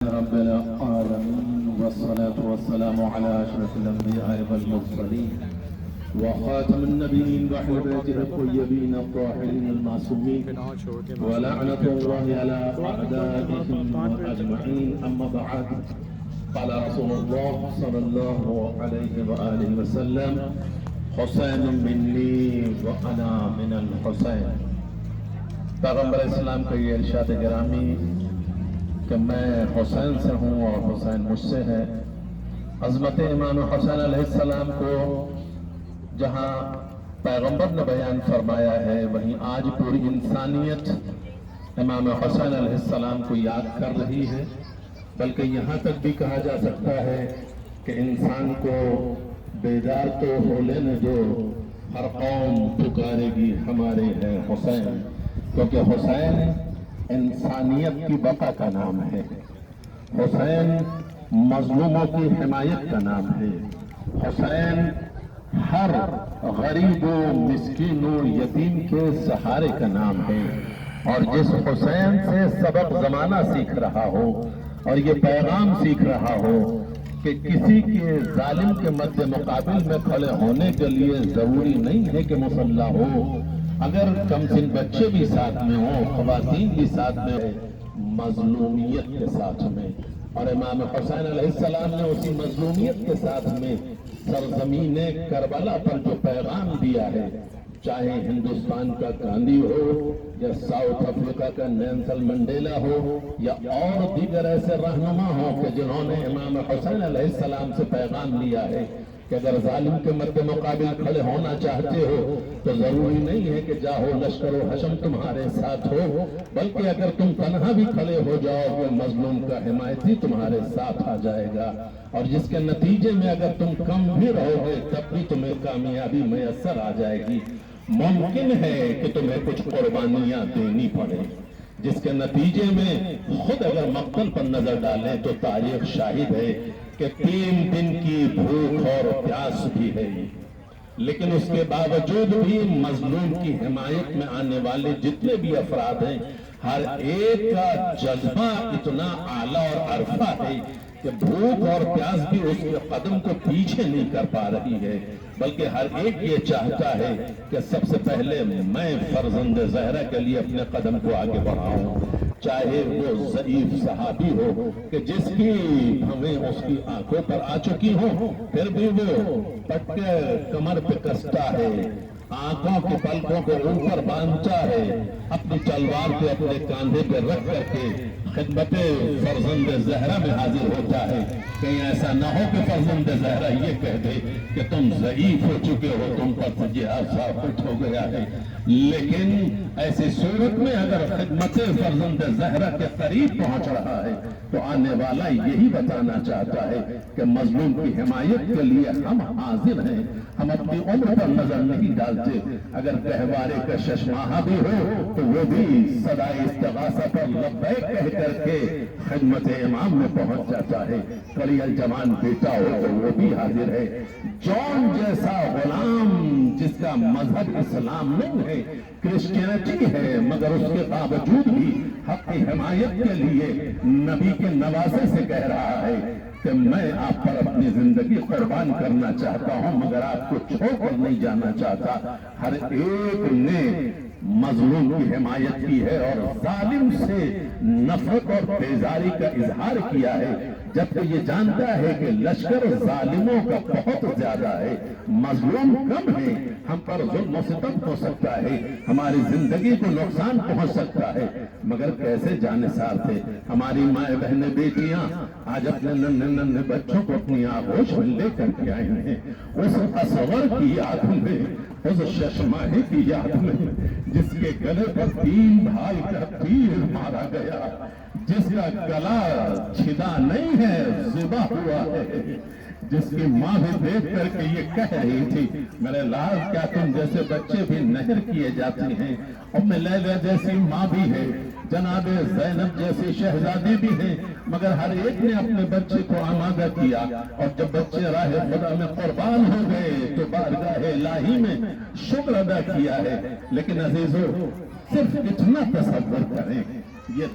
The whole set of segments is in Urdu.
رب العالمين والصلاة والسلام على أشرف الأنبياء والمرسلين وخاتم النبيين وأهل بيته الطيبين الطاهرين المعصومين ولعنة الله على أعدائهم أجمعين. أما بعد، قال رسول الله صلى الله عليه وآله وسلم: حسین منی وأنا من الحسین. پیغمبر اسلام کا یہ ارشاد گرامی کہ میں حسین سے ہوں اور حسین مجھ سے ہے. عظمت امام حسین علیہ السلام کو جہاں پیغمبر نے بیان فرمایا ہے، وہیں آج پوری انسانیت امام حسین علیہ السلام کو یاد کر رہی ہے. بلکہ یہاں تک بھی کہا جا سکتا ہے کہ انسان کو بیدار تو ہو لینے دو، ہر قوم پکارے گی ہمارے ہیں حسین. کیونکہ حسین انسانیت کی بقا کا نام ہے، حسین مظلوموں کی حمایت کا نام ہے، حسین ہر غریب و مسکین و یتیم کے سہارے کا نام ہے. اور جس حسین سے سبق زمانہ سیکھ رہا ہو اور یہ پیغام سیکھ رہا ہو کہ کسی کے ظالم کے مد مقابل میں کھڑے ہونے کے لیے ضروری نہیں ہے کہ مسلح ہو، اگر کم سن بچے بھی ساتھ میں ہوں، خواتین بھی ساتھ میں ہوں، مظلومیت کے ساتھ میں. اور امام حسین علیہ السلام نے اسی مظلومیت کے ساتھ میں سرزمین کربلا پر جو پیغام دیا ہے، چاہے ہندوستان کا گاندھی ہو یا ساؤتھ افریقہ کا نیلسن منڈیلا ہو یا اور دیگر ایسے رہنما ہوں کہ جنہوں نے امام حسین علیہ السلام سے پیغام لیا ہے کہ اگر ظالم کے مد مقابل کھڑے ہونا چاہتے ہو تو ضروری نہیں ہے کہ جاہو لشکر و حشم تمہارے ساتھ ہو، بلکہ اگر تم تنہا بھی کھڑے ہو جاؤ تو مظلوم کا حمایتی تمہارے ساتھ آ جائے گا. اور جس کے نتیجے میں اگر تم کم بھی رہو گے تب بھی تمہیں کامیابی میسر آ جائے گی. ممکن ہے کہ تمہیں کچھ قربانیاں دینی پڑے، جس کے نتیجے میں خود اگر مقتل پر نظر ڈالیں تو تاریخ شاہد ہے کہ 3 دن کی بھوک اور پیاس بھی ہے. لیکن اس کے باوجود بھی مظلوم کی حمایت میں آنے والے جتنے بھی افراد ہیں، ہر ایک کا جذبہ اتنا اعلیٰ اور عرفہ ہے کہ بھوک اور پیاس بھی اس کے قدم کو پیچھے نہیں کر پا رہی ہے، بلکہ ہر ایک یہ چاہتا ہے کہ سب سے پہلے میں فرزند زہرا کے لیے اپنے قدم کو آگے بڑھاؤں. چاہے وہ ضعیف صحابی ہو کہ جس کی ہمیں اس کی آنکھوں پر آ چکی ہو، پھر بھی وہ پٹ کے کمر پہ کستا ہے، آنکھوں کے پلکوں کو اوپر باندھتا ہے، اپنی تلوار کو اپنے کاندھے پہ رکھ کر کے خدمت فرزند زہرا میں حاضر ہوتا ہے. کہیں ایسا نہ ہو کہ فرزند زہرا یہ کہہ دے کہ تم ضعیف ہو چکے ہو، تم پر جہاد ثابت ہو گیا ہے. لیکن ایسی صورت میں اگر خدمت فرزند زہرا کے قریب پہنچ رہا ہے تو آنے والا یہی بتانا چاہتا ہے کہ مظلوم کی حمایت کے لیے ہم حاضر ہیں، ہم اپنی عمر پر نظر نہیں ڈالتے. اگر گہوارے کا ششماہا بھی ہو تو وہ بھی صدائے استغاثہ پر لبیک کہہ کر کے خدمت امام میں پہنچ جاتا ہے. کلی الجوان بیٹا ہو تو وہ بھی حاضر ہے. جون جیسا غلام جس کا مذہب اسلام نہیں ہے، کرسچینٹی ہے، مگر اس کے باوجود بھی حق کی حمایت کے لیے نبی کے نواسے سے کہہ رہا ہے کہ میں آپ پر اپنی زندگی قربان کرنا چاہتا ہوں مگر آپ کو چھوڑ کر نہیں جانا چاہتا. ہر ایک نے مظلوم کی حمایت کی ہے اور ظالم سے نفرت اور بیزاری کا اظہار کیا ہے، جبکہ یہ جانتا ہے کہ لشکر ظالموں کا بہت زیادہ ہے، مظلوم کم ہے. ہم پر ظلم و ستم ہو سکتا ہے، ہماری زندگی کو نقصان پہنچ سکتا ہے، مگر کیسے جانثار تھے ہماری مائیں بہنیں بیٹیاں آج اپنے ننھے بچوں کو اپنی آغوش میں لے کر کے آئے ہیں. اس اصغر کی یاد میں، اس ششماہی کی یاد میں جس کے گلے پر 3 بھائی کا تیر مارا گیا، جس کا گلا چھدا نہیں ہے ذبح ہوا ہے، جس کی ماں بھی دیکھ کر کے یہ کہہ رہی تھی میرے لال کیا تم جیسے بچے بھی نہر کیے جاتے ہیں. ام لیلہ جیسی ماں بھی ہے، جناب زینب جیسی شہزادی بھی ہیں، مگر ہر ایک نے اپنے بچے کو آمادہ کیا اور جب بچے راہ خدا میں قربان ہو گئے تو بارگاہ الہی میں شکر ادا کیا ہے. لیکن عزیزو صرف اتنا تصور کریں، یہ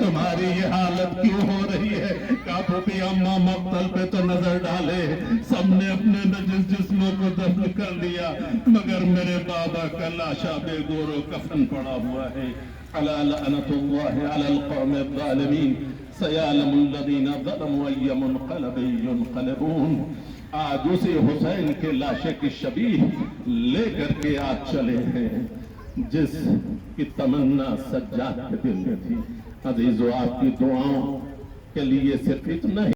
تمہاری یہ حالت کیوں ہو رہی ہے؟ کہا پھوپھی اماں مقتل پہ تو نظر ڈالے، سب نے اپنے نجس جسموں کو دفن کر دیا، مگر میرے بابا کا لاشا بے گور و کفن پڑا ہوا ہے۔ الا لعنت اللہ علی القوم الظالمین سیعلم الذین ظلموا ای منقلب ینقلبون۔ آج اسی حسین کے لاشے کی شبیہ لے کر کے آج چلے ہیں جس کی تمنا سجاد کے دل میں تھی۔ عزیزو، آپ کی دعاؤں کے لیے صرف اتنا ہی